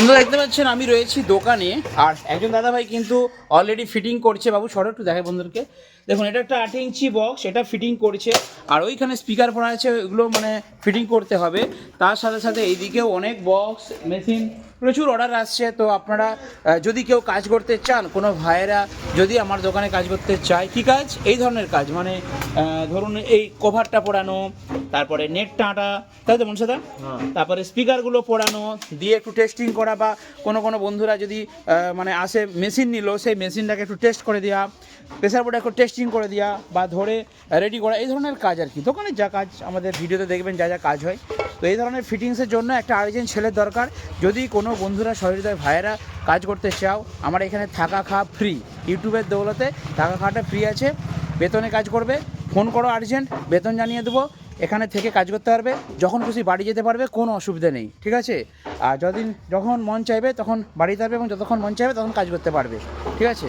বন্ধুরা দেখতে পাচ্ছেন আমি রয়েছি দোকানে, আর একজন দাদাভাই কিন্তু অলরেডি ফিটিং করছে। বাবু সরো একটু দেখে বন্ধুদেরকে। দেখুন এটা একটা 8 ইঞ্চি বক্স, এটা ফিটিং করছে। আর ওইখানে স্পিকার পড়া আছে, ওইগুলো মানে ফিটিং করতে হবে। তার সাথে সাথে এইদিকেও অনেক বক্স মেশিন প্রচুর অর্ডার আসছে। তো আপনারা যদি কেউ কাজ করতে চান, কোনো ভাইয়েরা যদি আমার দোকানে কাজ করতে চায়, কী কাজ? এই ধরনের কাজ, মানে ধরুন এই কভারটা পোড়ানো, তারপরে নেট টাঁটা, তাই তো মনসাদা? তারপরে স্পিকারগুলো পোড়ানো দিয়ে একটু টেস্টিং করা, বা কোনো কোনো বন্ধুরা যদি মানে আসে মেশিন নিল, সেই মেশিনটাকে একটু টেস্ট করে দেওয়া, প্রেসার বোর্ডে একটু টেস্টিং করে দেওয়া, বা ধরে রেডি করা, এই ধরনের কাজ আর কি। দোকানে যা কাজ আমাদের ভিডিওতে দেখবেন যা যা কাজ হয়। তো এই ধরনের ফিটিংসের জন্য একটা আর্জেন্ট ছেলের দরকার। যদি কোনো বন্ধুরা সহৃদয় ভাইয়েরা কাজ করতে চাও, আমার এখানে থাকা খাওয়া ফ্রি। ইউটিউবের দৌলতে থাকা খাওয়াটা ফ্রি আছে। বেতনে কাজ করবে, ফোন করো আর্জেন্ট, বেতন জানিয়ে দেবো। এখানে থেকে কাজ করতে পারবে, যখন খুশি বাড়ি যেতে পারবে, কোনো অসুবিধা নেই, ঠিক আছে? আর যখন মন চাইবে তখন বাড়িতে আসবে, এবং যতক্ষণ মন চাইবে তখন কাজ করতে পারবে, ঠিক আছে?